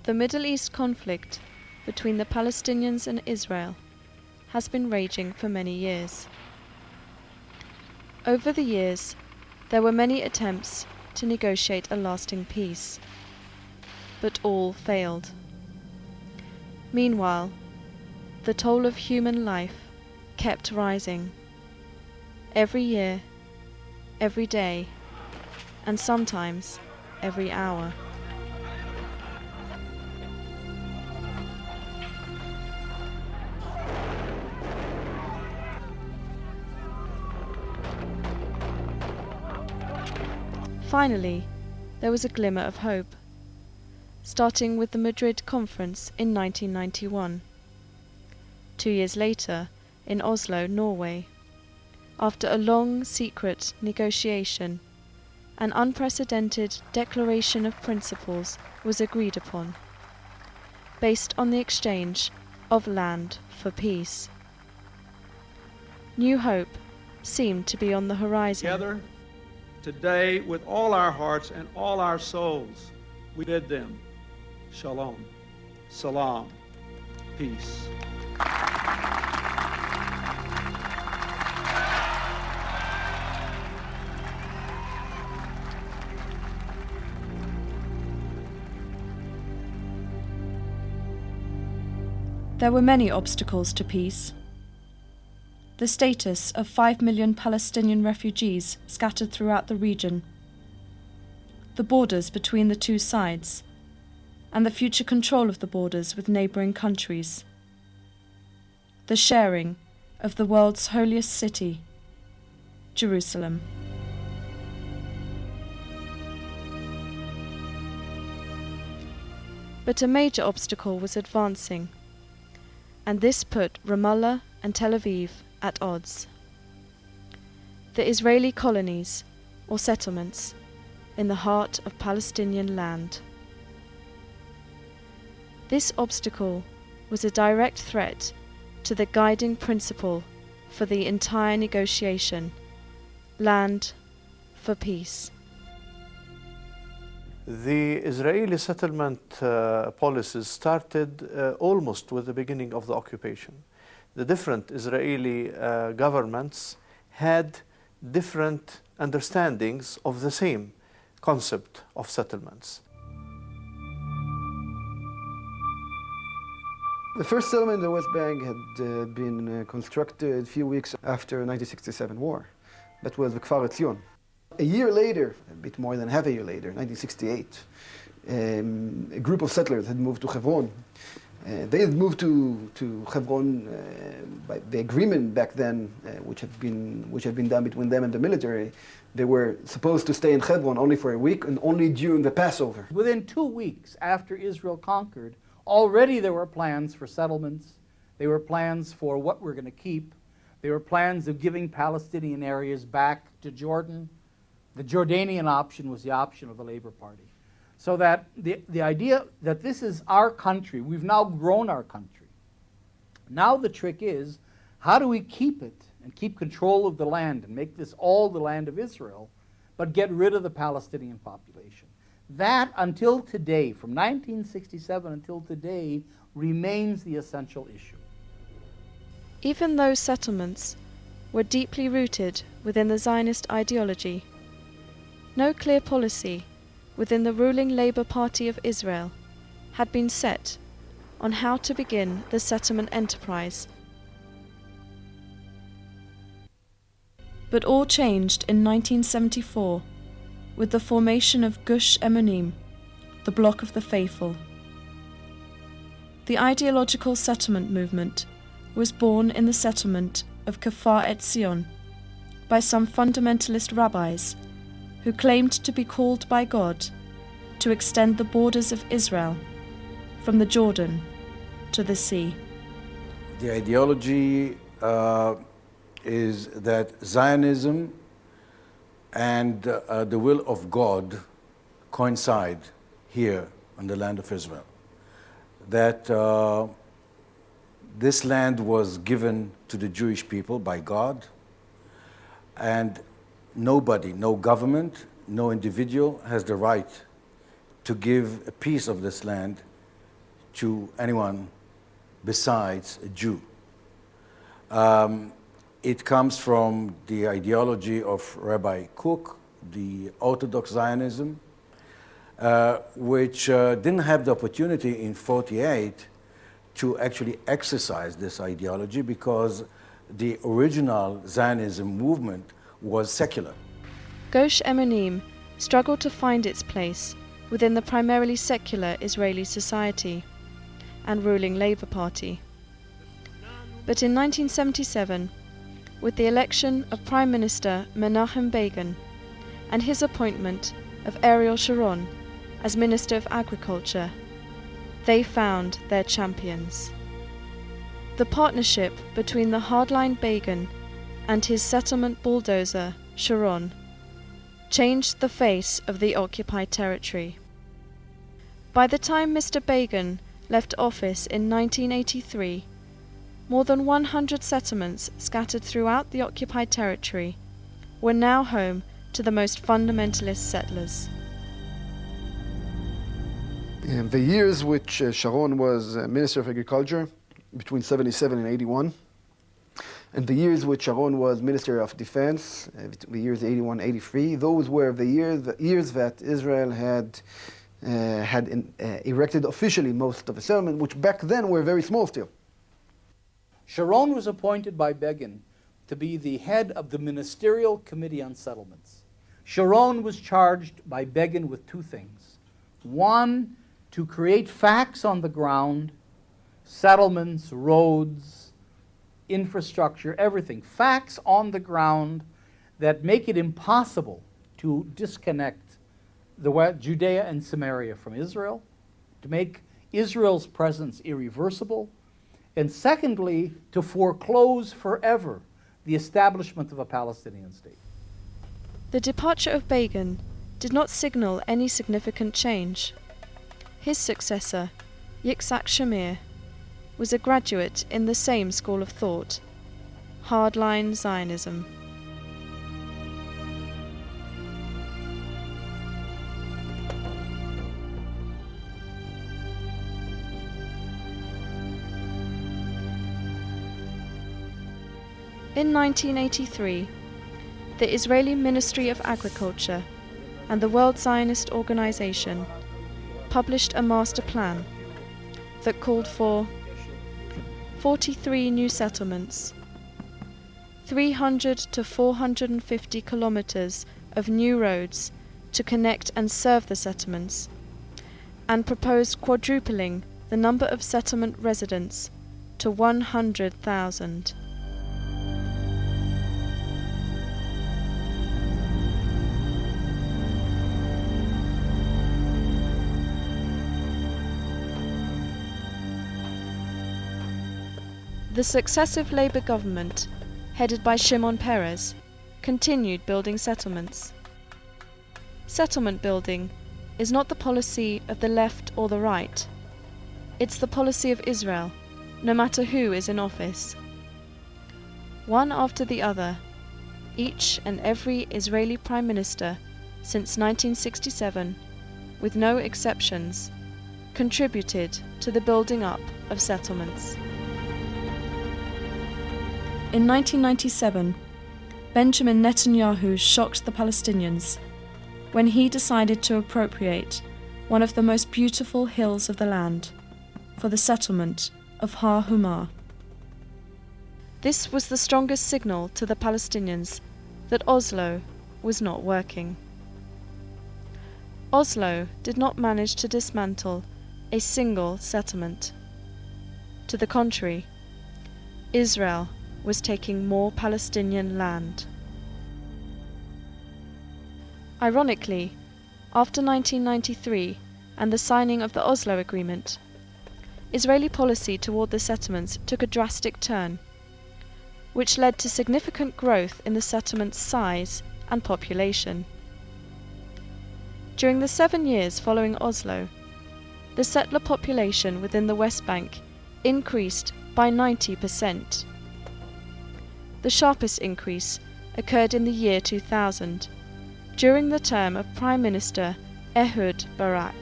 The Middle East conflict between the Palestinians and Israel has been raging for many years. Over the years, there were many attempts to negotiate a lasting peace, but all failed. Meanwhile, the toll of human life kept rising. Every year, every day, and sometimes every hour. Finally, there was a glimmer of hope, starting with the Madrid Conference in 1991. 2 years later, in Oslo, Norway, after a long, secret negotiation, an unprecedented declaration of principles was agreed upon, based on the exchange of land for peace. New hope seemed to be on the horizon. Together, today, with all our hearts and all our souls, we bid them shalom, salam, peace. There were many obstacles to peace. The status of 5 million Palestinian refugees scattered throughout the region, the borders between the two sides, and the future control of the borders with neighbouring countries, the sharing of the world's holiest city, Jerusalem. But a major obstacle was advancing, and this put Ramallah and Tel Aviv at odds. The Israeli colonies, or settlements, in the heart of Palestinian land. This obstacle was a direct threat to the guiding principle for the entire negotiation: land for peace. The Israeli settlement policies started almost with the beginning of the occupation. The different Israeli governments had different understandings of the same concept of settlements. The first settlement in the West Bank had been constructed a few weeks after the 1967 war. That was the Kfar Etzion. A year later, a bit more than half a year later, 1968, a group of settlers had moved to Hebron. They had moved to Hebron by the agreement back then, which had been done between them and the military. They were supposed to stay in Hebron only for a week and only during the Passover. Within 2 weeks after Israel conquered, already there were plans for settlements. There were plans for what we're going to keep. There were plans of giving Palestinian areas back to Jordan. The Jordanian option was the option of the Labour Party. So that the idea that this is our country, we've now grown our country. Now the trick is, how do we keep it and keep control of the land and make this all the land of Israel, but get rid of the Palestinian population? That, until today, from 1967 until today, remains the essential issue. Even those settlements were deeply rooted within the Zionist ideology. No clear policy within the ruling Labour Party of Israel had been set on how to begin the settlement enterprise. But all changed in 1974 with the formation of Gush Emunim, the Bloc of the Faithful. The ideological settlement movement was born in the settlement of Kfar Etzion by some fundamentalist rabbis who claimed to be called by God to extend the borders of Israel from the Jordan to the sea. The ideology is that Zionism and the will of God coincide here on the land of Israel. That this land was given to the Jewish people by God, and nobody, no government, no individual has the right to give a piece of this land to anyone besides a Jew. It comes from the ideology of Rabbi Kook, the Orthodox Zionism, which didn't have the opportunity in 1948 to actually exercise this ideology because the original Zionism movement was secular. Gush Emunim struggled to find its place within the primarily secular Israeli society and ruling Labour Party. But in 1977, with the election of Prime Minister Menachem Begin and his appointment of Ariel Sharon as Minister of Agriculture, they found their champions. The partnership between the hardline Begin and his settlement bulldozer, Sharon, changed the face of the occupied territory. By the time Mr. Begin left office in 1983, more than 100 settlements scattered throughout the occupied territory were now home to the most fundamentalist settlers. In the years which Sharon was Minister of Agriculture, between 77 and 81, and the years which Sharon was Minister of Defense, the years 81, 83, those were the years that Israel had erected officially most of the settlements, which back then were very small still. Sharon was appointed by Begin to be the head of the Ministerial Committee on Settlements. Sharon was charged by Begin with two things. One, to create facts on the ground, settlements, roads, infrastructure, everything. Facts on the ground that make it impossible to disconnect Judea and Samaria from Israel, to make Israel's presence irreversible, and secondly, to foreclose forever the establishment of a Palestinian state. The departure of Begin did not signal any significant change. His successor, Yitzhak Shamir, was a graduate in the same school of thought, hardline Zionism. In 1983, the Israeli Ministry of Agriculture and the World Zionist Organization published a master plan that called for 43 new settlements, 300 to 450 kilometers of new roads to connect and serve the settlements, and proposed quadrupling the number of settlement residents to 100,000. The successive Labour government, headed by Shimon Peres, continued building settlements. Settlement building is not the policy of the left or the right. It's the policy of Israel, no matter who is in office. One after the other, each and every Israeli Prime Minister since 1967, with no exceptions, contributed to the building up of settlements. In 1997, Benjamin Netanyahu shocked the Palestinians when he decided to appropriate one of the most beautiful hills of the land for the settlement of Har Humar. This was the strongest signal to the Palestinians that Oslo was not working. Oslo did not manage to dismantle a single settlement. To the contrary, Israel was taking more Palestinian land. Ironically, after 1993 and the signing of the Oslo Agreement, Israeli policy toward the settlements took a drastic turn, which led to significant growth in the settlement's size and population. During the 7 years following Oslo, the settler population within the West Bank increased by 90%. The sharpest increase occurred in the year 2000, during the term of Prime Minister Ehud Barak.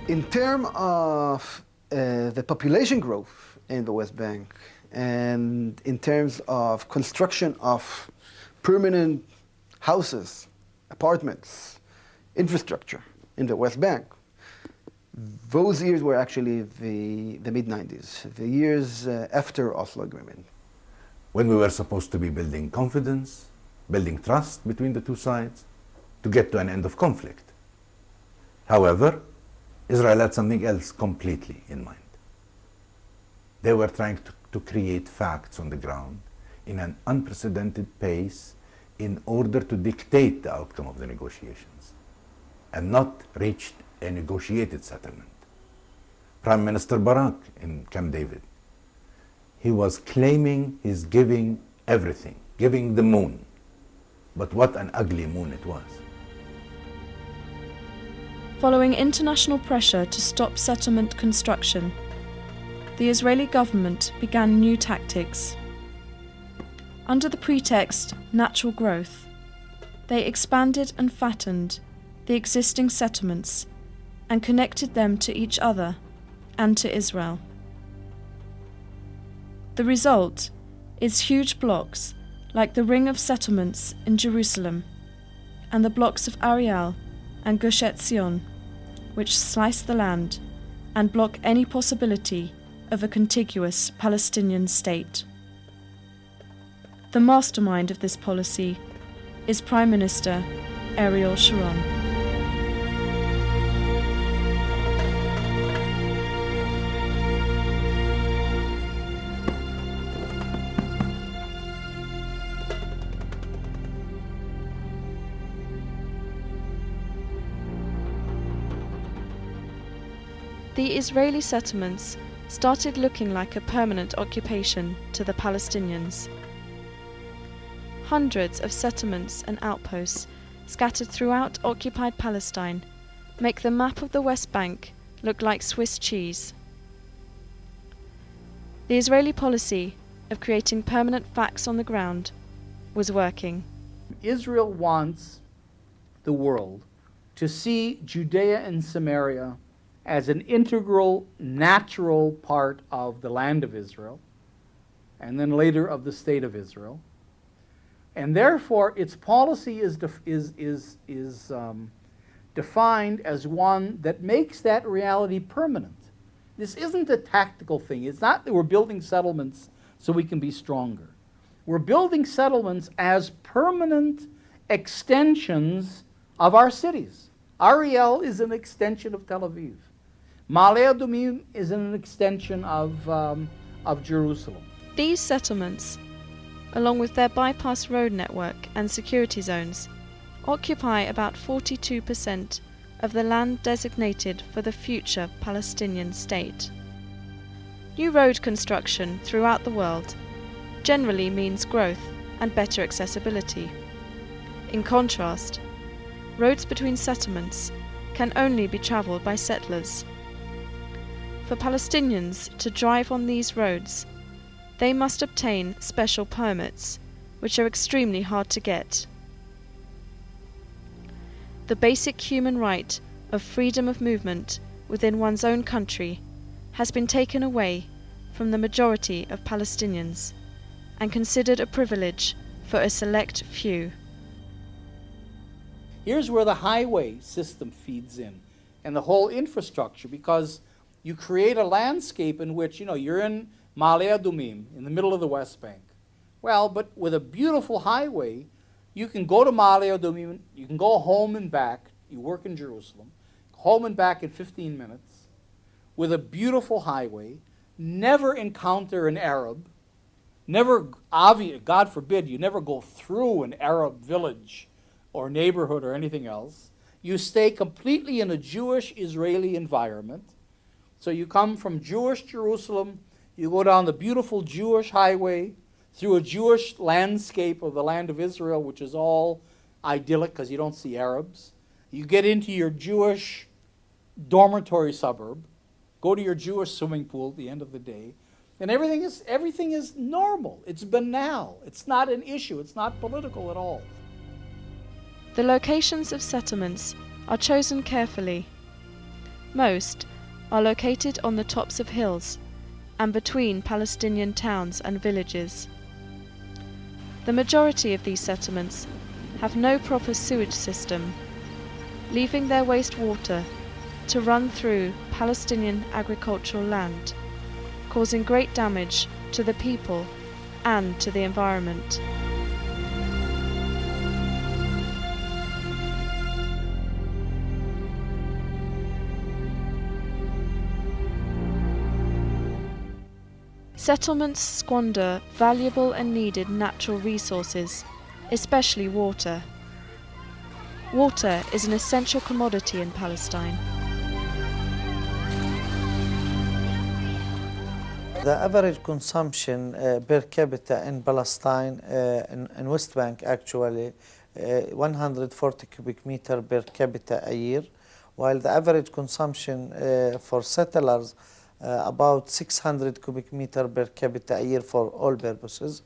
In terms of the population growth in the West Bank and in terms of construction of permanent houses, apartments, infrastructure in the West Bank, those years were actually the mid-90s, the years after Oslo Agreement. When we were supposed to be building confidence, building trust between the two sides, to get to an end of conflict. However, Israel had something else completely in mind. They were trying to create facts on the ground in an unprecedented pace in order to dictate the outcome of the negotiations and not reach a negotiated settlement. Prime Minister Barak in Camp David, he was claiming he's giving everything, giving the moon. But what an ugly moon it was. Following international pressure to stop settlement construction, the Israeli government began new tactics. Under the pretext natural growth, they expanded and fattened the existing settlements and connected them to each other and to Israel. The result is huge blocks like the ring of settlements in Jerusalem and the blocks of Ariel and Gush Etzion, which slice the land and block any possibility of a contiguous Palestinian state. The mastermind of this policy is Prime Minister Ariel Sharon. The Israeli settlements started looking like a permanent occupation to the Palestinians. Hundreds of settlements and outposts scattered throughout occupied Palestine make the map of the West Bank look like Swiss cheese. The Israeli policy of creating permanent facts on the ground was working. Israel wants the world to see Judea and Samaria as an integral, natural part of the land of Israel, and then later of the state of Israel. And therefore, its policy is defined as one that makes that reality permanent. This isn't a tactical thing. It's not that we're building settlements so we can be stronger. We're building settlements as permanent extensions of our cities. Ariel is an extension of Tel Aviv. Ma'ale Adumim is an extension of Jerusalem. These settlements, along with their bypass road network and security zones, occupy about 42% of the land designated for the future Palestinian state. New road construction throughout the world generally means growth and better accessibility. In contrast, roads between settlements can only be travelled by settlers. For Palestinians to drive on these roads, they must obtain special permits, which are extremely hard to get. The basic human right of freedom of movement within one's own country has been taken away from the majority of Palestinians and considered a privilege for a select few. Here's where the highway system feeds in and the whole infrastructure, because you create a landscape in which, you're in Ma'ale Adumim, in the middle of the West Bank. Well, but with a beautiful highway, you can go to Ma'ale Adumim, you can go home and back, you work in Jerusalem, home and back in 15 minutes, with a beautiful highway, never encounter an Arab, never, God forbid, you never go through an Arab village or neighborhood or anything else. You stay completely in a Jewish-Israeli environment. So you come from Jewish Jerusalem, you go down the beautiful Jewish highway, through a Jewish landscape of the land of Israel, which is all idyllic because you don't see Arabs. You get into your Jewish dormitory suburb, go to your Jewish swimming pool at the end of the day, and everything is normal. It's banal. It's not an issue. It's not political at all. The locations of settlements are chosen carefully. Most are located on the tops of hills and between Palestinian towns and villages. The majority of these settlements have no proper sewage system, leaving their wastewater to run through Palestinian agricultural land, causing great damage to the people and to the environment. Settlements squander valuable and needed natural resources, especially water. Water is an essential commodity in Palestine. The average consumption per capita in Palestine, in West Bank actually, 140 cubic meter per capita a year, while the average consumption for settlers about 600 cubic meter per capita a year for all purposes.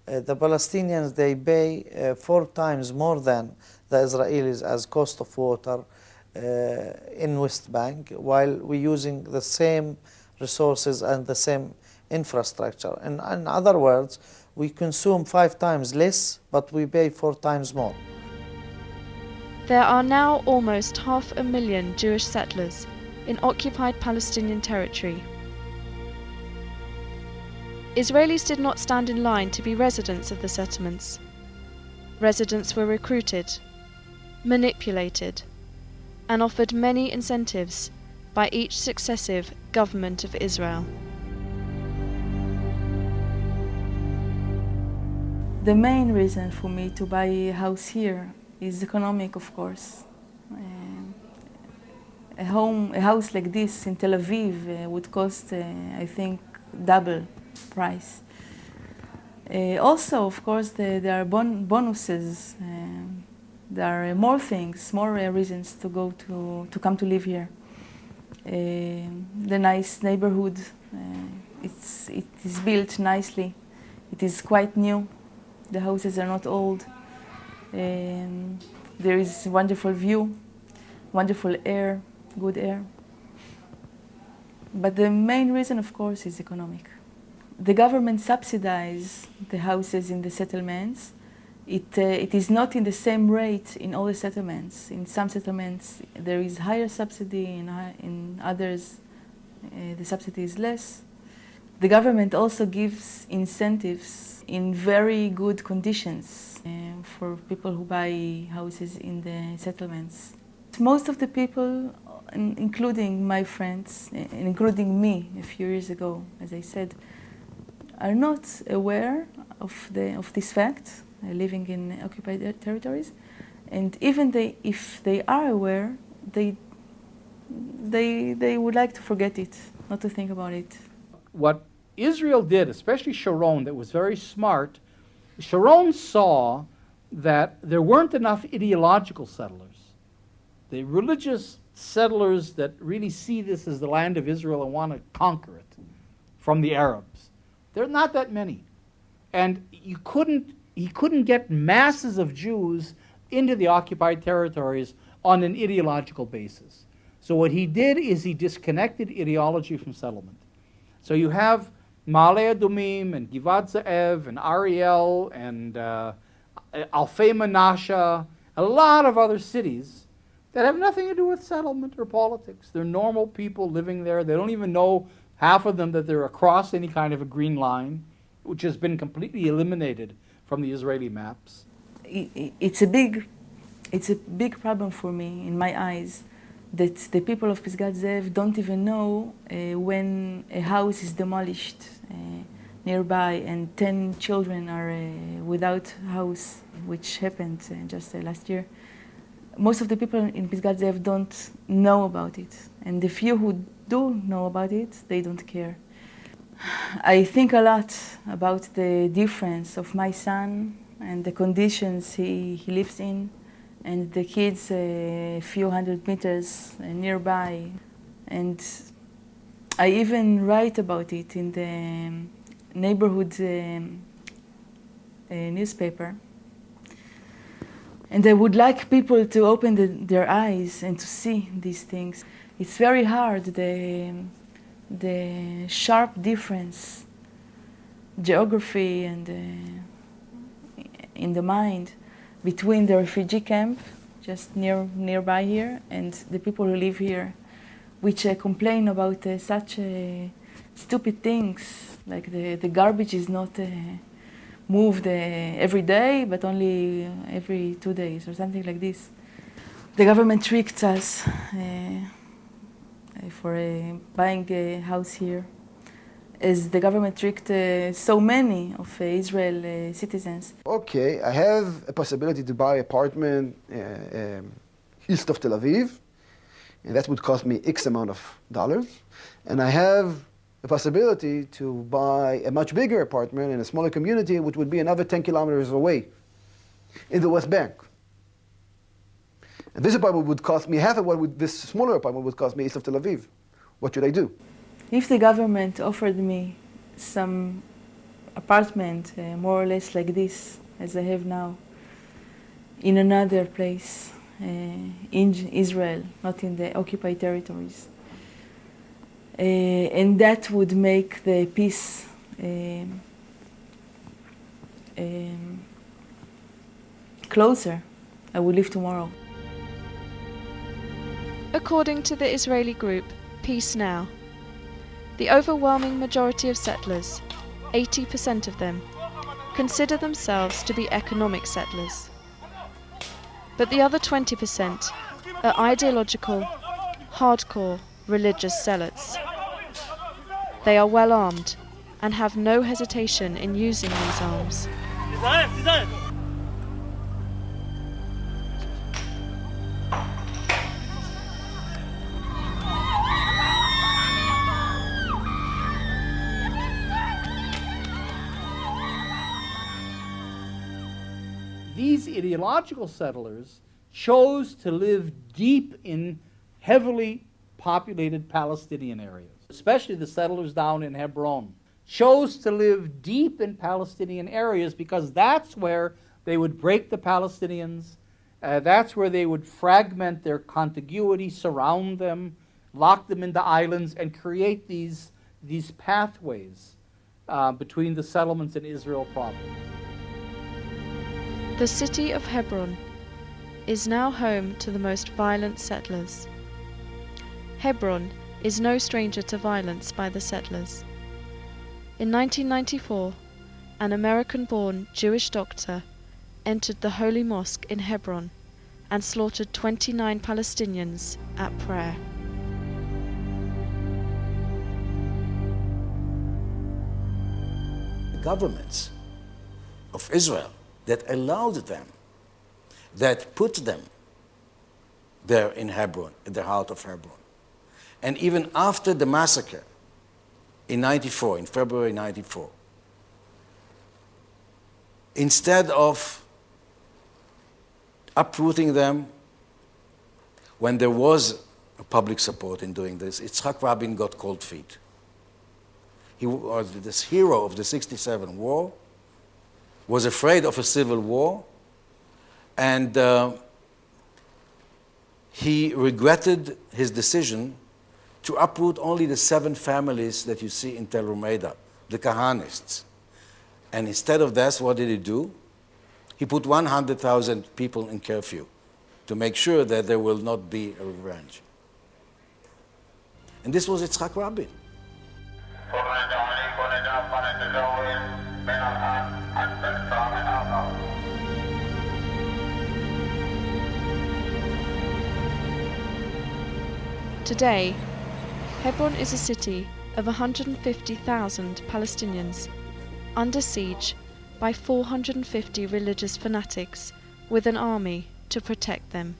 The Palestinians, they pay 4 times more than the Israelis as cost of water in West Bank, while we're using the same resources and the same infrastructure. In other words, we consume 5 times less, but we pay 4 times more. There are now almost 500,000 Jewish settlers in occupied Palestinian territory. Israelis did not stand in line to be residents of the settlements. Residents were recruited, manipulated, and offered many incentives by each successive government of Israel. The main reason for me to buy a house here is economic, of course. A house like this in Tel Aviv would cost, I think, double price. Also, of course, there are bonuses. There are more things, more reasons to come to live here. The nice neighborhood, it is built nicely. It is quite new. The houses are not old. There is wonderful view, wonderful air, good air. But the main reason, of course, is economic. The government subsidizes the houses in the settlements. It is not in the same rate in all the settlements. In some settlements there is higher subsidy, in others the subsidy is less. The government also gives incentives in very good conditions for people who buy houses in the settlements. Most of the people, including my friends, including me a few years ago, as I said, are not aware of this fact, living in occupied territories, and even if they are aware, they would like to forget it, not to think about it. What Israel did, especially Sharon, that was very smart, Sharon saw that there weren't enough ideological settlers. The religious settlers that really see this as the land of Israel and want to conquer it from the Arabs. There are not that many. And he couldn't get masses of Jews into the occupied territories on an ideological basis. So what he did is he disconnected ideology from settlement. So you have Ma'ale Adumim and Givat Ze'ev and Ariel and Alfei Menashe, a lot of other cities that have nothing to do with settlement or politics. They're normal people living there. They don't even know, half of them, that they're across any kind of a green line, which has been completely eliminated from the Israeli maps. It's a big problem for me, in my eyes, that the people of Pisgat Ze'ev don't even know when a house is demolished nearby and 10 children are without house, which happened just last year. Most of the people in Pisgat Ze'ev don't know about it, and the few who do know about it, they don't care. I think a lot about the difference of my son and the conditions he lives in, and the kids a few hundred meters nearby. And I even write about it in the neighborhood newspaper. And I would like people to open their eyes and to see these things. It's very hard, the sharp difference, geography and in the mind between the refugee camp just nearby here and the people who live here, which complain about such stupid things, like the garbage is not moved every day, but only every 2 days or something like this. The government tricked us for buying a house here, as the government tricked so many of Israel citizens. Okay, I have a possibility to buy apartment east of Tel Aviv, and that would cost me X amount of dollars. And I have a possibility to buy a much bigger apartment in a smaller community, which would be another 10 kilometers away in the West Bank. And this apartment would cost me half of what this smaller apartment would cost me east of Tel Aviv. What should I do? If the government offered me some apartment, more or less like this, as I have now, in another place, in Israel, not in the occupied territories, and that would make the peace closer, I would leave tomorrow. According to the Israeli group Peace Now, the overwhelming majority of settlers, 80% of them, consider themselves to be economic settlers. But the other 20% are ideological, hardcore religious zealots. They are well armed and have no hesitation in using these arms. These ideological settlers chose to live deep in heavily populated Palestinian areas, especially the settlers down in Hebron, chose to live deep in Palestinian areas because that's where they would break the Palestinians, that's where they would fragment their contiguity, surround them, lock them into islands, and create these pathways between the settlements and Israel proper. The city of Hebron is now home to the most violent settlers. Hebron is no stranger to violence by the settlers. In 1994, an American-born Jewish doctor entered the Holy Mosque in Hebron and slaughtered 29 Palestinians at prayer. The governments of Israel that allowed them, that put them there in Hebron, in the heart of Hebron. And even after the massacre in '94, in February '94, instead of uprooting them, when there was a public support in doing this, Yitzhak Rabin got cold feet. He was this hero of the '67 war, was afraid of a civil war, and he regretted his decision to uproot only the 7 families that you see in Tel Rumeida, the Kahanists. And instead of that, what did he do? He put 100,000 people in curfew to make sure that there will not be a revenge. And this was Yitzhak Rabin. Today, Hebron is a city of 150,000 Palestinians, under siege by 450 religious fanatics with an army to protect them.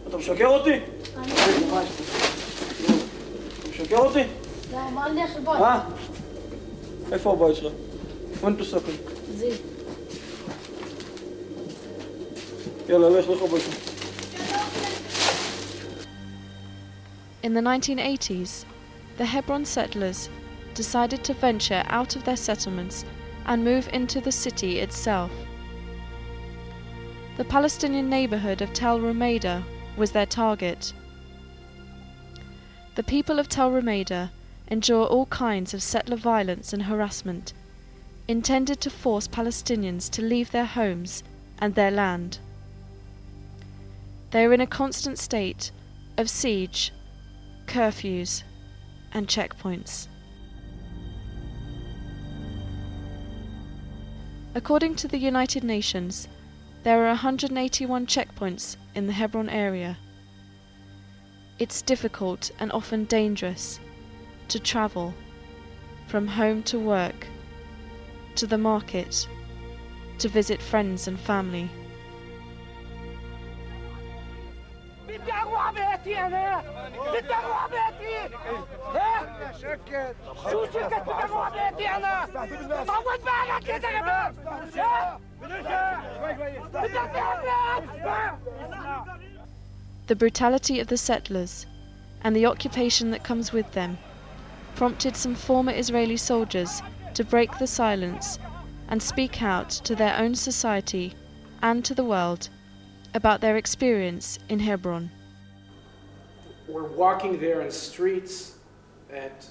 אתה משקר אותי? משקר אותי? לא, מה לי איך לבית? איפה הבית שלך? איפה אתה סכן? זה. יאללה, לך הבית שלך. In the 1980s, the Hebron settlers decided to venture out of their settlements and move into the city itself. The Palestinian neighborhood of Tel Rumeida was their target. The people of Tel Rumeida endure all kinds of settler violence and harassment, intended to force Palestinians to leave their homes and their land. They are in a constant state of siege, curfews, and checkpoints. According to the United Nations, there are 181 checkpoints in the Hebron area. It's difficult and often dangerous to travel from home to work, to the market, to visit friends and family. The brutality of the settlers and the occupation that comes with them prompted some former Israeli soldiers to break the silence and speak out to their own society and to the world about their experience in Hebron. We're walking there in streets that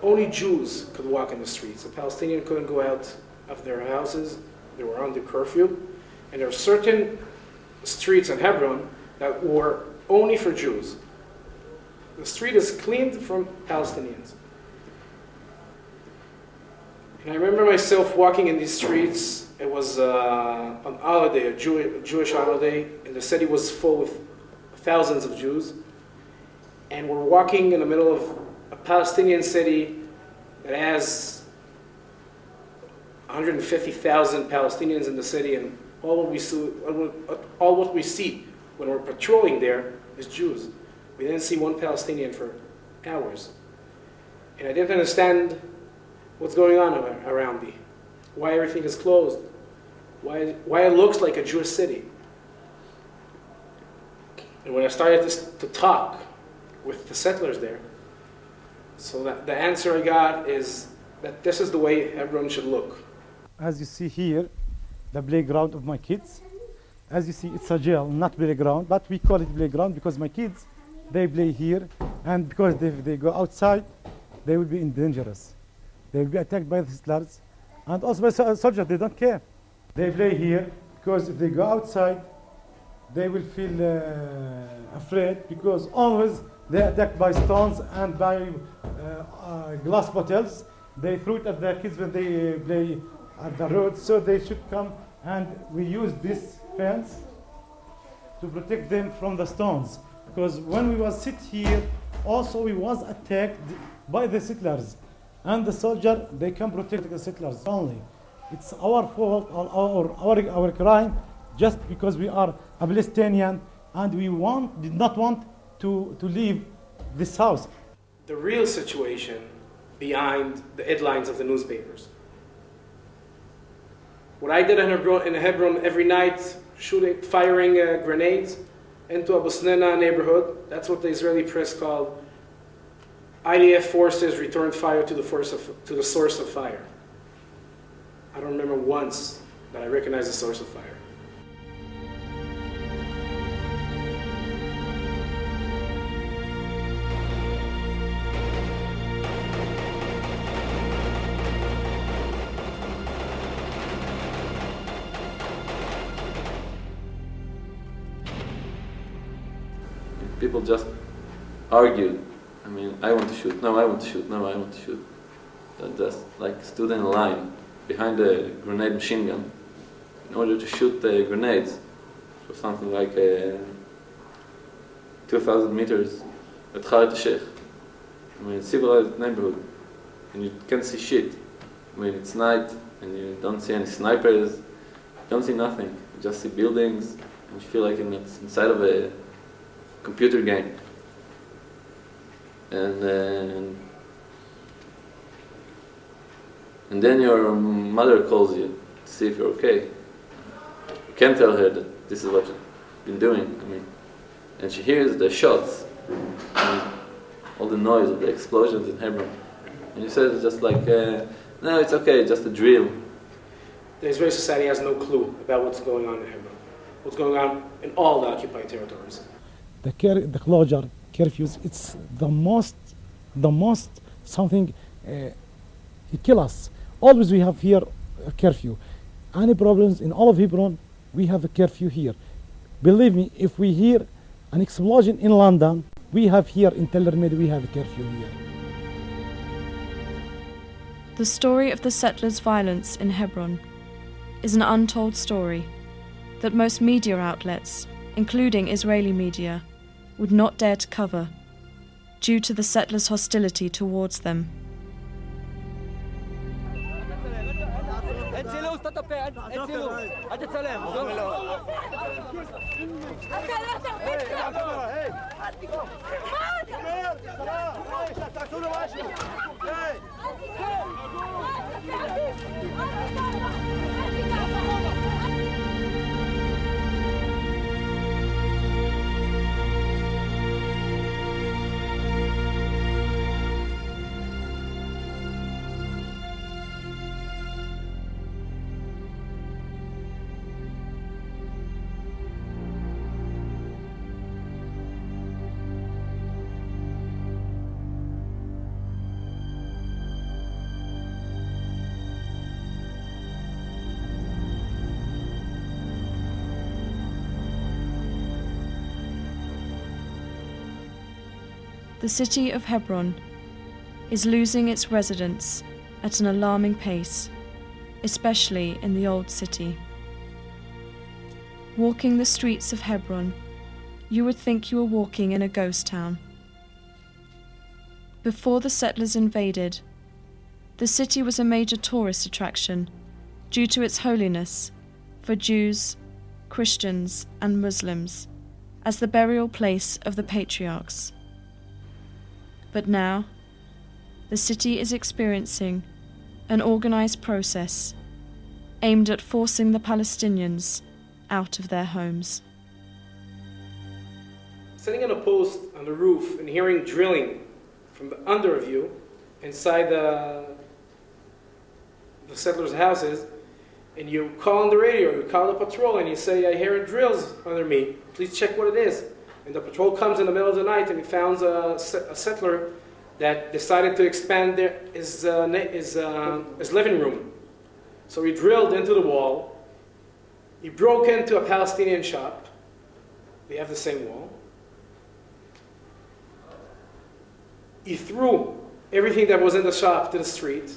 only Jews could walk in the streets. The Palestinians couldn't go out of their houses. They were under curfew. And there are certain streets in Hebron that were only for Jews. The street is cleaned from Palestinians. And I remember myself walking in these streets. It was an holiday, a Jewish holiday, and the city was full with thousands of Jews. And we're walking in the middle of a Palestinian city that has 150,000 Palestinians in the city, and all what we see when we're patrolling there is Jews. We didn't see one Palestinian for hours. And I didn't understand what's going on around me, why everything is closed, why it looks like a Jewish city. And when I started to talk with the settlers there, so that the answer I got is that this is the way Hebron should look. As you see here, the playground of my kids. As you see, it's a jail, not playground, but we call it playground because my kids, they play here, and because if they go outside, they will be dangerous. They will be attacked by the settlers, and also by soldiers, they don't care. They play here because if they go outside, they will feel afraid because always they're attacked by stones and by glass bottles. They throw it at the kids when they play at the road, so they should come, and we use this fence to protect them from the stones. Because when we was sit here, also we was attacked by the settlers, and the soldier, they can protect the settlers only. It's our fault or our crime, just because we are a Palestinian and we did not want to leave this house. The real situation behind the headlines of the newspapers. What I did in Hebron every night, firing grenades into a Busnena neighborhood, that's what the Israeli press called IDF forces returned fire to the source of fire. I don't remember once that I recognized the source of fire. People just argued. I mean, I want to shoot, no, I want to shoot, no, I want to shoot. They just like stood in a line behind a grenade machine gun in order to shoot the grenades for something like 2,000 meters at Kharat Sheikh. I mean, civilized neighborhood, and you can't see shit. I mean, it's night, and you don't see any snipers, you don't see nothing. You just see buildings, and you feel like it's inside of a computer game. And then your mother calls you to see if you're okay. You can't tell her that this is what you've been doing. I mean, and she hears the shots all the noise of the explosions in Hebron. And he said it's just like, no, it's okay, just a drill. The Israeli society has no clue about what's going on in Hebron, what's going on in all the occupied territories. The closure, curfews, it's the most something, it kill us. Always we have here a curfew. Any problems in all of Hebron, we have a curfew here. Believe me, if we hear an explosion in London, we have here in Tel Armid, we have a curfew here. The story of the settlers' violence in Hebron is an untold story that most media outlets, including Israeli media, would not dare to cover due to the settlers' hostility towards them. The city of Hebron is losing its residents at an alarming pace, especially in the old city. Walking the streets of Hebron, you would think you were walking in a ghost town. Before the settlers invaded, the city was a major tourist attraction due to its holiness for Jews, Christians, and Muslims as the burial place of the patriarchs. But now, the city is experiencing an organized process aimed at forcing the Palestinians out of their homes. Sitting on a post on the roof and hearing drilling from the under of you inside the settlers' houses, and you call on the radio, you call the patrol, and you say, I hear drills under me, please check what it is. And the patrol comes in the middle of the night and he found a settler that decided to expand his living room. So he drilled into the wall, he broke into a Palestinian shop, they have the same wall. He threw everything that was in the shop to the street,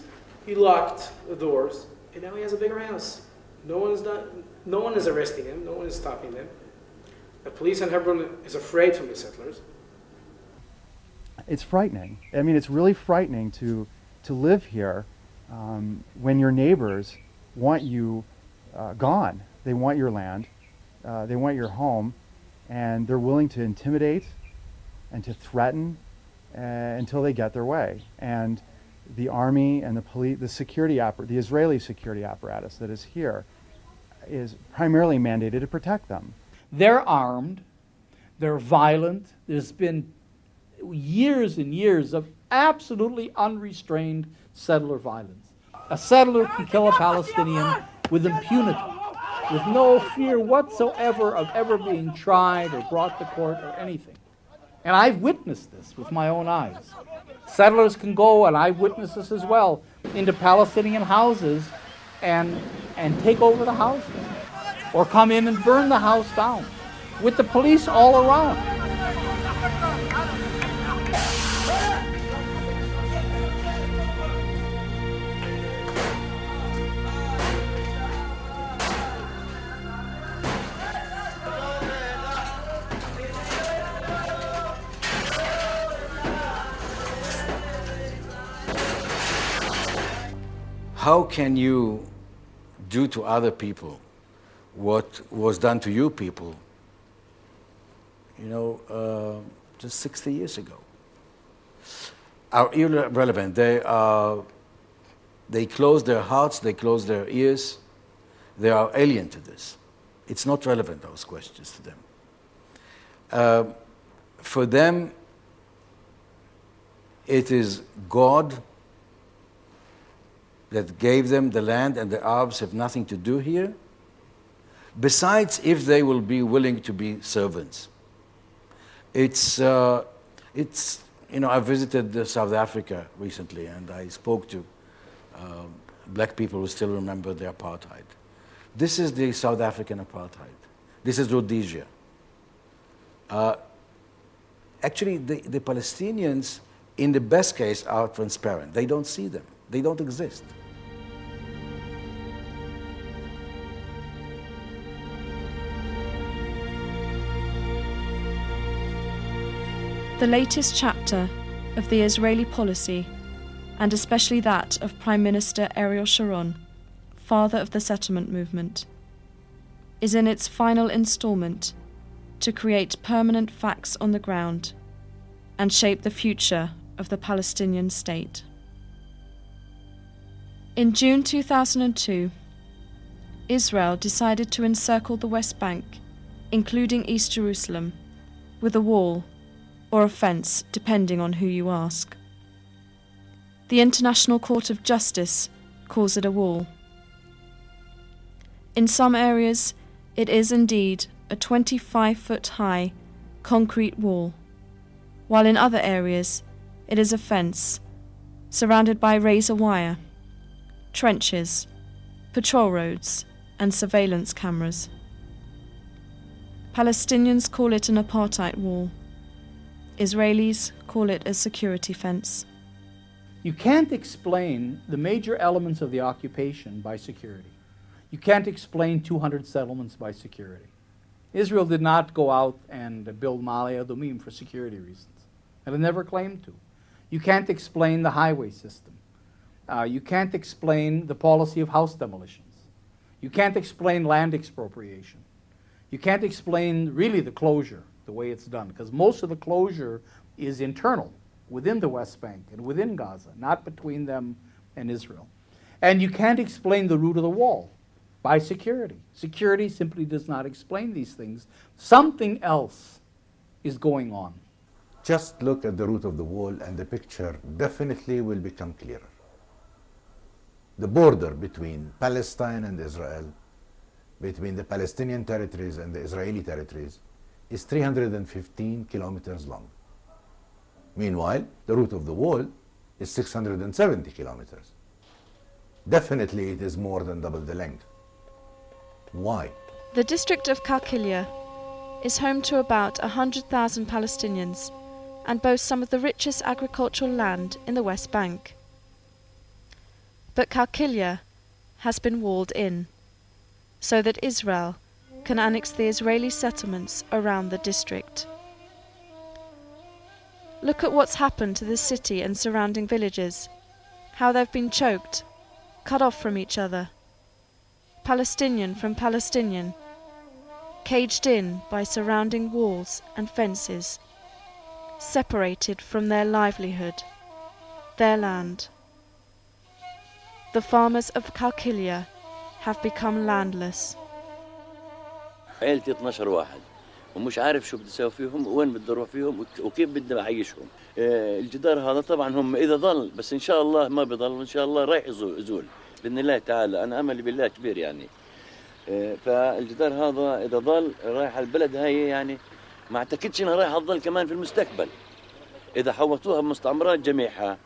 he locked the doors, and now he has a bigger house. No one is arresting him, no one is stopping them. The police in Hebron is afraid from the settlers. It's frightening. I mean, it's really frightening to live here when your neighbors want you gone. They want your land, they want your home, and they're willing to intimidate and to threaten until they get their way. And the army and the police, the Israeli security apparatus that is here is primarily mandated to protect them. They're armed, they're violent, there's been years and years of absolutely unrestrained settler violence. A settler can kill a Palestinian with impunity, with no fear whatsoever of ever being tried or brought to court or anything. And I've witnessed this with my own eyes. Settlers can go, and I've witnessed this as well, into Palestinian houses and take over the houses, or come in and burn the house down, with the police all around. How can you do to other people what was done to you people, just 60 years ago? Are irrelevant. They close their hearts, they close their ears. They are alien to this. It's not relevant, those questions to them. For them, It is God that gave them the land, and the Arabs have nothing to do here. Besides, if they will be willing to be servants. It's you know, I visited South Africa recently, and I spoke to black people who still remember the apartheid. This is the South African apartheid. This is Rhodesia. Actually, the Palestinians, in the best case, are transparent. They don't see them. They don't exist. The latest chapter of the Israeli policy, and especially that of Prime Minister Ariel Sharon, father of the settlement movement, is in its final installment to create permanent facts on the ground and shape the future of the Palestinian state. In June 2002, Israel decided to encircle the West Bank, including East Jerusalem, with a wall or a fence, depending on who you ask. The International Court of Justice calls it a wall. In some areas, it is indeed a 25-foot-high concrete wall, while in other areas, it is a fence surrounded by razor wire, trenches, patrol roads, and surveillance cameras. Palestinians call it an apartheid wall. Israelis call it a security fence. You can't explain the major elements of the occupation by security. You can't explain 200 settlements by security. Israel did not go out and build Ma'ale Adumim for security reasons, and it never claimed to. You can't explain the highway system. You can't explain the policy of house demolitions. You can't explain land expropriation. You can't explain really the closure, the way it's done, because most of the closure is internal, within the West Bank and within Gaza, not between them and Israel. And you can't explain the route of the wall by security. Security simply does not explain these things. Something else is going on. Just look at the route of the wall and the picture definitely will become clearer. The border between Palestine and Israel, between the Palestinian territories and the Israeli territories, is 315 kilometers long. Meanwhile, the route of the wall is 670 kilometers. Definitely it is more than double the length. Why? The district of Qalqilia is home to about 100,000 Palestinians and boasts some of the richest agricultural land in the West Bank. But Qalqilia has been walled in, so that Israel can annex the Israeli settlements around the district. Look at what's happened to the city and surrounding villages, how they've been choked, cut off from each other, Palestinian from Palestinian, caged in by surrounding walls and fences, separated from their livelihood, their land. The farmers of Qalqilia have become landless. عيلتي 12 واحد ومش عارف شو بدي اسوي فيهم وين بدي اروح فيهم وكيف بدي اعيشهم. الجدار هذا طبعا هم اذا ظل بس ان شاء الله ما بضل وان شاء الله رايح يزول باذن الله تعالى. انا املي بالله كبير يعني. فالجدار هذا اذا ظل رايح البلد هاي يعني ما اعتقدش انها رايح تظل كمان في المستقبل. اذا حوطوها بمستعمرات جميعها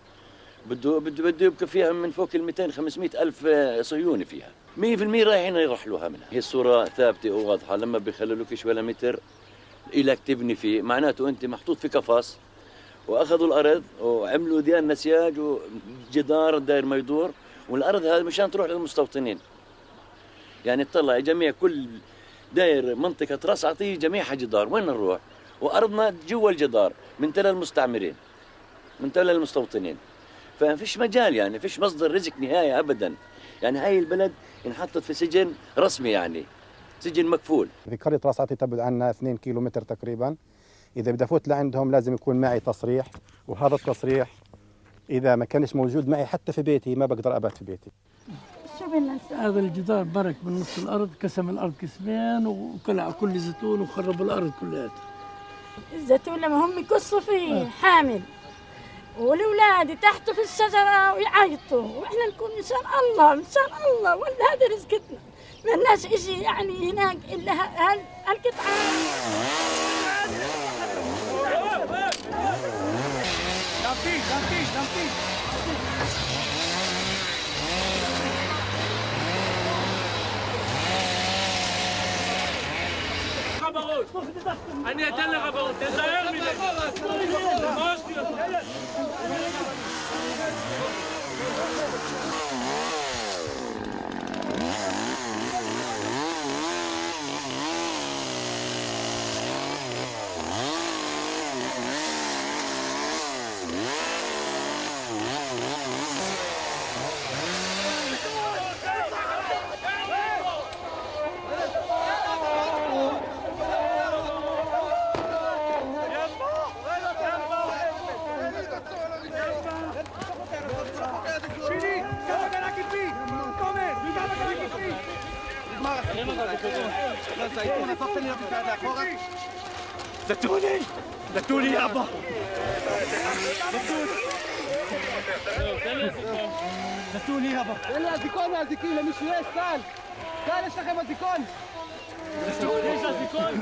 بده يبقى فيها من فوق ال 200 500 الف صهيوني فيها. 100% رايحين يرحلوها منها. هي الصورة ثابتة وواضحة. لما بيخللوكش ولا متر إلك تبني فيه معناته أنت محطوط في قفص وأخذوا الأرض وعملوا ديال نسياج وجدار داير ما يدور والأرض هذا مشان تروح للمستوطنين. يعني تطلع جميع كل داير منطقة راس عطيه جميعها جدار. وين نروح؟ وأرضنا جوا الجدار من تل المستعمرين من تل المستوطنين. ففيش مجال يعني فيش مصدر رزق نهاية أبدا. يعني هاي البلد انحطت في سجن رسمي يعني سجن مكفول. في قرية راس عطية تبعد عنا 2 كيلومتر تقريبا. إذا بدي أفوت لعندهم لازم يكون معي تصريح وهذا التصريح إذا ما كانش موجود معي حتى في بيتي ما بقدر أبات في بيتي. هذا الجدار برك من نص الأرض قسم الأرض قسمين وكلع كل زيتون وخرب الأرض كلها. الزيتون لما هم يقصوا فيه حامل والأولاد تحت في الشجرة ويعيطوا، وإحنا نكون إنسان الله ولا هذا رزقتنا. ما الناس إشي يعني هناك إلا هالقطعة. אני אתן לך בראש, תזהר מזה. دتوني يابا دتوني يابا يلا زيكون يا زيكيلا مش ليش سال ايش لكم زيكون ليش زيكون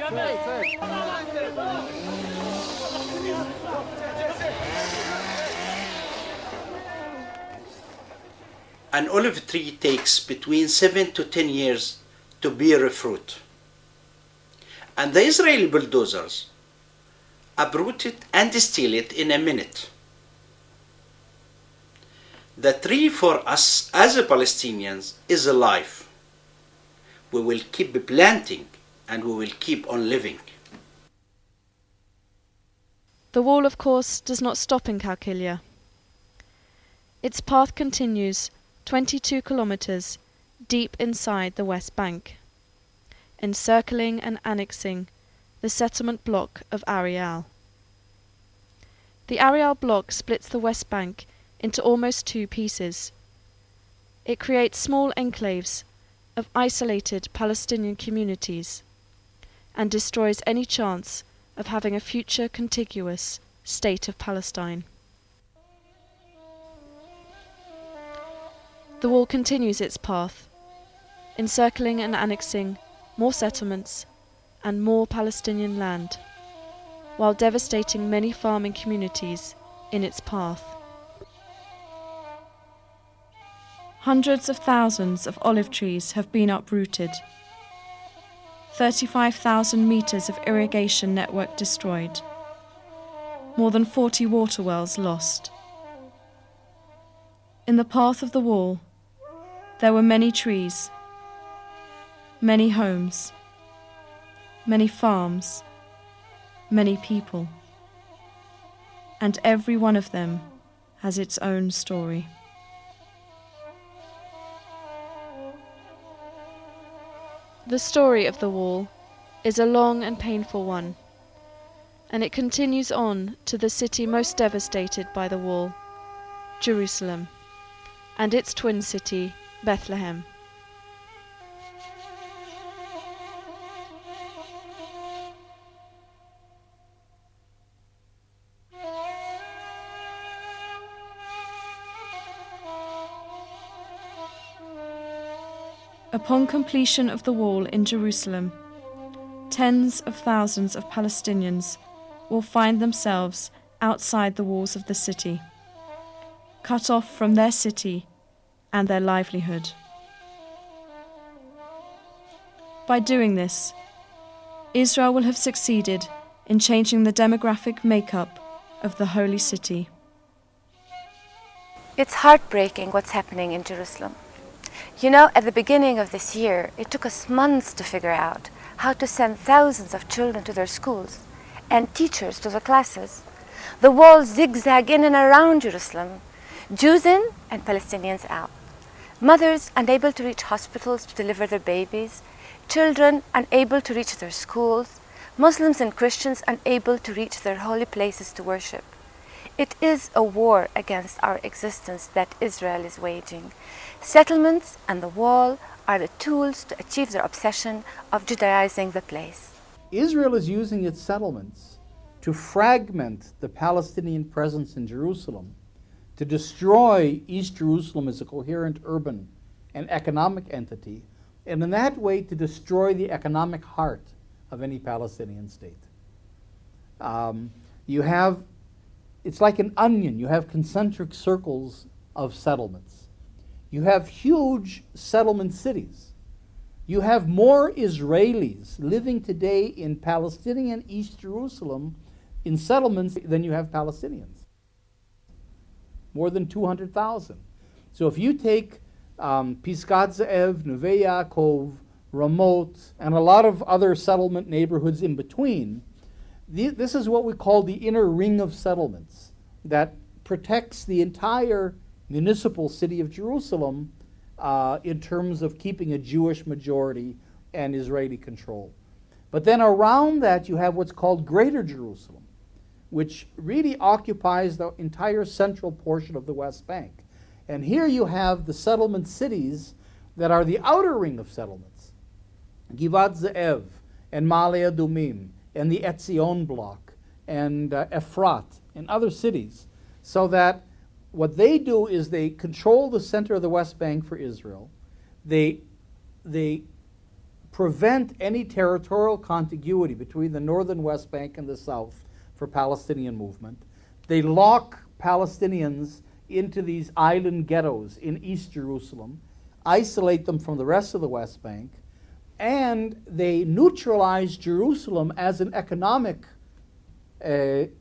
An olive tree takes between 7 to 10 years to bear a fruit. And the Israeli bulldozers uproot it and steal it in a minute. The tree for us as Palestinians is alive. We will keep planting and we will keep on living. The wall, of course, does not stop in Qalqilia. Its path continues 22 kilometers deep inside the West Bank, encircling and annexing the settlement block of Ariel. The Ariel block splits the West Bank into almost two pieces. It creates small enclaves of isolated Palestinian communities and destroys any chance of having a future contiguous state of Palestine. The wall continues its path, encircling and annexing more settlements and more Palestinian land, while devastating many farming communities in its path. Hundreds of thousands of olive trees have been uprooted, 35,000 meters of irrigation network destroyed, more than 40 water wells lost. In the path of the wall, there were many trees, many homes, many farms, many people, and every one of them has its own story. The story of the wall is a long and painful one, and it continues on to the city most devastated by the wall, Jerusalem, and its twin city, Bethlehem. Upon completion of the wall in Jerusalem, tens of thousands of Palestinians will find themselves outside the walls of the city, cut off from their city and their livelihood. By doing this, Israel will have succeeded in changing the demographic makeup of the holy city. It's heartbreaking what's happening in Jerusalem. You know, at the beginning of this year, it took us months to figure out how to send thousands of children to their schools and teachers to the classes. The walls zigzag in and around Jerusalem, Jews in and Palestinians out. Mothers unable to reach hospitals to deliver their babies, children unable to reach their schools, Muslims and Christians unable to reach their holy places to worship. It is a war against our existence that Israel is waging. Settlements and the wall are the tools to achieve their obsession of Judaizing the place. Israel is using its settlements to fragment the Palestinian presence in Jerusalem, to destroy East Jerusalem as a coherent urban and economic entity, and in that way to destroy the economic heart of any Palestinian state. It's like an onion. You have concentric circles of settlements. You have huge settlement cities. You have more Israelis living today in Palestinian East Jerusalem in settlements than you have Palestinians. More than 200,000. So if you take Piskat Ze'ev, Neve Yaakov, Ramot, and a lot of other settlement neighborhoods in between, this is what we call the inner ring of settlements that protects the entire municipal city of Jerusalem in terms of keeping a Jewish majority and Israeli control. But then around that you have what's called Greater Jerusalem, which really occupies the entire central portion of the West Bank. And here you have the settlement cities that are the outer ring of settlements. Givat Ze'ev and Ma'ale Adumim and the Etzion block and Efrat and other cities, so that what they do is they control the center of the West Bank for Israel. They prevent any territorial contiguity between the northern West Bank and the south for Palestinian movement. They lock Palestinians into these island ghettos in East Jerusalem, isolate them from the rest of the West Bank, and they neutralize Jerusalem as an economic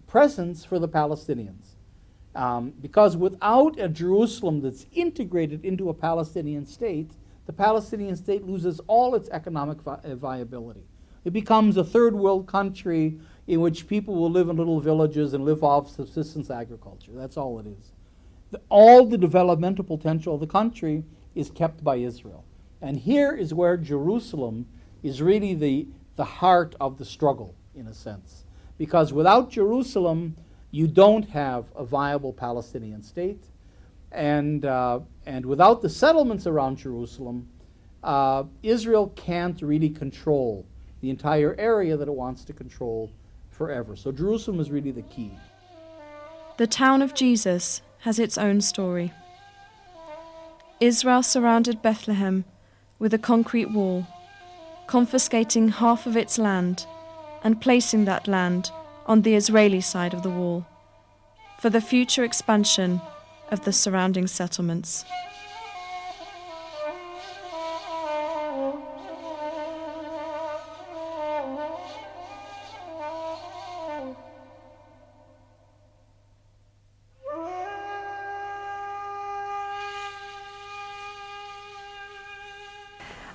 presence for the Palestinians. Because without a Jerusalem that's integrated into a Palestinian state, the Palestinian state loses all its economic viability. It becomes a third world country in which people will live in little villages and live off subsistence agriculture. That's all it is. All the developmental potential of the country is kept by Israel. And here is where Jerusalem is really the heart of the struggle, in a sense. Because without Jerusalem, you don't have a viable Palestinian state. And without the settlements around Jerusalem, Israel can't really control the entire area that it wants to control forever. So Jerusalem is really the key. The town of Jesus has its own story. Israel surrounded Bethlehem with a concrete wall, confiscating half of its land and placing that land on the Israeli side of the wall for the future expansion of the surrounding settlements.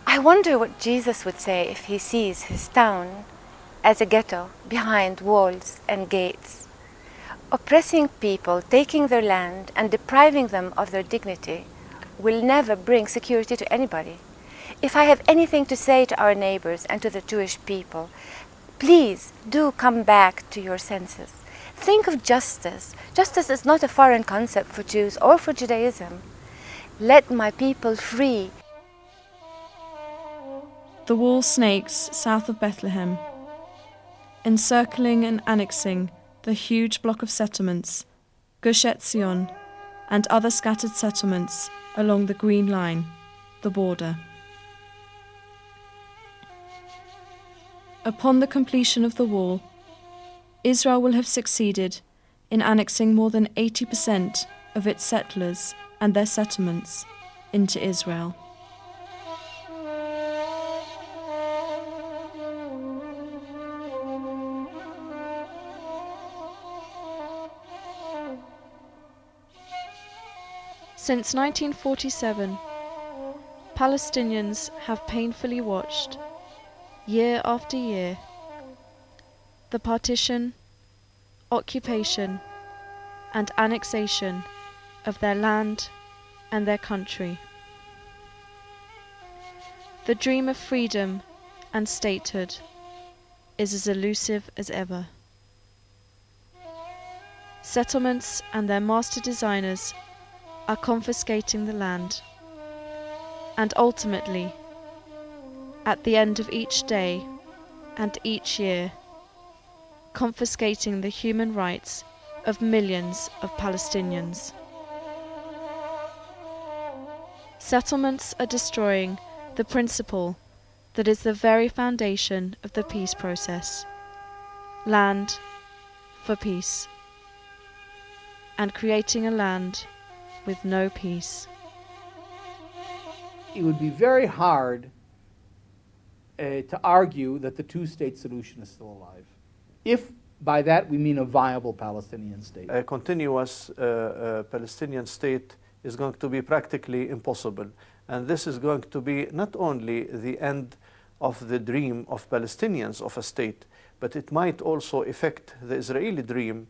I wonder what Jesus would say if he sees his town as a ghetto behind walls and gates, oppressing people, taking their land and depriving them of their dignity will never bring security to anybody. If I have anything to say to our neighbors and to the Jewish people, please do come back to your senses. Think of justice. Justice is not a foreign concept for Jews or for Judaism. Let my people free. The wall snakes south of Bethlehem, encircling and annexing the huge block of settlements, Gush Etzion, and other scattered settlements along the Green Line, the border. Upon the completion of the wall, Israel will have succeeded in annexing more than 80% of its settlers and their settlements into Israel. Since 1947, Palestinians have painfully watched, year after year, the partition, occupation, and annexation of their land and their country. The dream of freedom and statehood is as elusive as ever. Settlements and their master designers are confiscating the land, and ultimately, at the end of each day and each year, confiscating the human rights of millions of Palestinians. Settlements are destroying the principle that is the very foundation of the peace process: land for peace, and creating a land with no peace. It would be very hard to argue that the two-state solution is still alive, if by that we mean a viable Palestinian state. A continuous Palestinian state is going to be practically impossible. And this is going to be not only the end of the dream of Palestinians of a state, but it might also affect the Israeli dream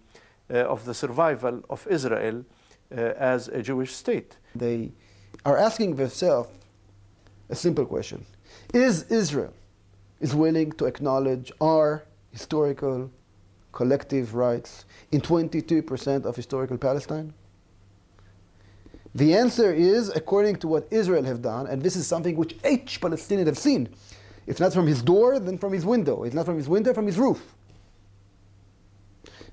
of the survival of Israel as a Jewish state. They are asking themselves a simple question: is Israel willing to acknowledge our historical collective rights in 22% of historical Palestine? The answer is, according to what Israel have done, and this is something which each Palestinian have seen, if not from his door, then from his window. If not from his window, from his roof.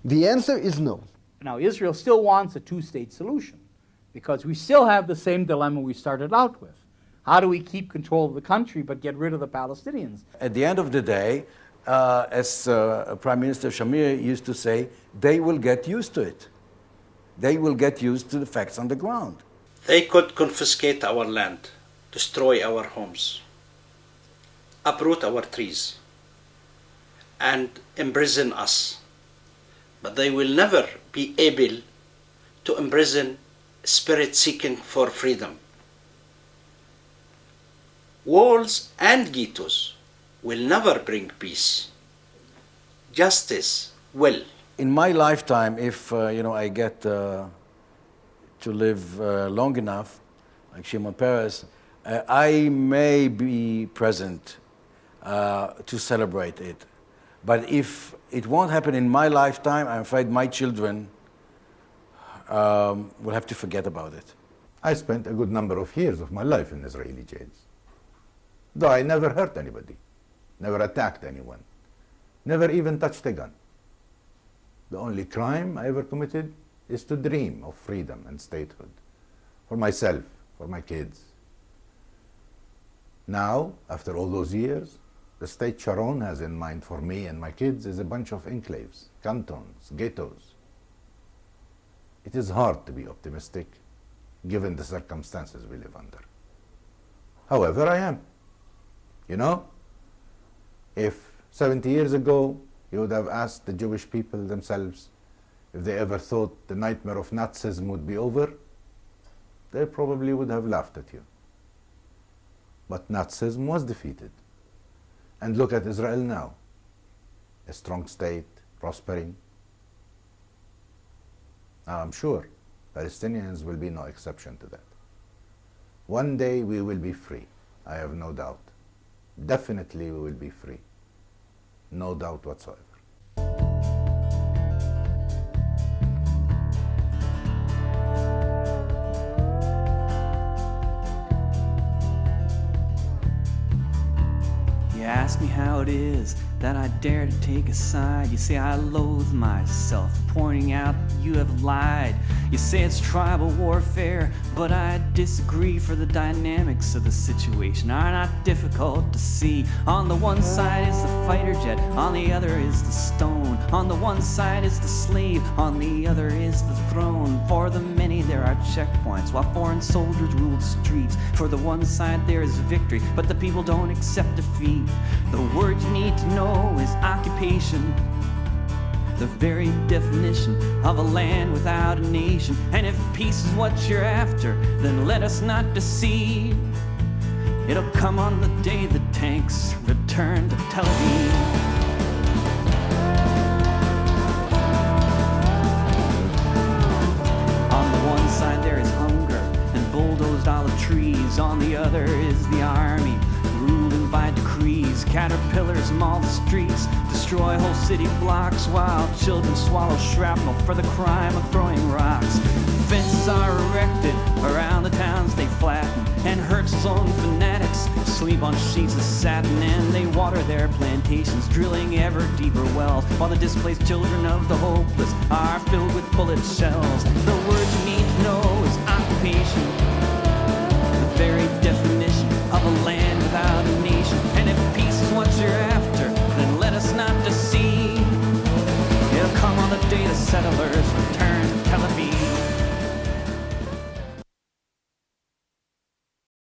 The answer is no. Now, Israel still wants a two-state solution, because we still have the same dilemma we started out with. How do we keep control of the country but get rid of the Palestinians? At the end of the day, as Prime Minister Shamir used to say, they will get used to it. They will get used to the facts on the ground. They could confiscate our land, destroy our homes, uproot our trees, and imprison us. But they will never be able to imprison spirit seeking for freedom. Walls and ghettos will never bring peace. Justice will. In my lifetime, if I get to live long enough, like Shimon Peres, I may be present to celebrate it. But if it won't happen in my lifetime, I'm afraid my children will have to forget about it. I spent a good number of years of my life in Israeli jails. Though I never hurt anybody, never attacked anyone, never even touched a gun. The only crime I ever committed is to dream of freedom and statehood for myself, for my kids. Now, after all those years, the state Sharon has in mind for me and my kids is a bunch of enclaves, cantons, ghettos. It is hard to be optimistic given the circumstances we live under. However, I am. You know, if 70 years ago you would have asked the Jewish people themselves if they ever thought the nightmare of Nazism would be over, they probably would have laughed at you. But Nazism was defeated. And look at Israel now, a strong state, prospering. Now I'm sure Palestinians will be no exception to that. One day we will be free, I have no doubt. Definitely we will be free. No doubt whatsoever. You ask me how it is that I dare to take a side. You say I loathe myself, pointing out you have lied. You say it's tribal warfare, but I disagree, for the dynamics of the situation are not difficult to see. On the one side is the fighter jet, on the other is the stone. On the one side is the slave, on the other is the throne. For the many there are checkpoints, while foreign soldiers rule the streets. For the one side there is victory, but the people don't accept defeat. The word you need to know is occupation, the very definition of a land without a nation. And if peace is what you're after, then let us not deceive. It'll come on the day the tanks return to Tel Aviv. On the one side there is hunger and bulldozed olive trees. On the other is the army, ruling by decrees. Caterpillars maul the streets, destroy whole city blocks, while children swallow shrapnel for the crime of throwing rocks. Fences are erected around the towns they flatten, and Herzl's own fanatics sleep on sheets of satin, and they walk water their plantations, drilling ever deeper wells, while the displaced children of the hopeless are filled with bullet shells. The word you need to know is occupation, the very definition of a land without a nation. And if peace is what you're after, then let us not deceive. It'll come on the day the settlers return.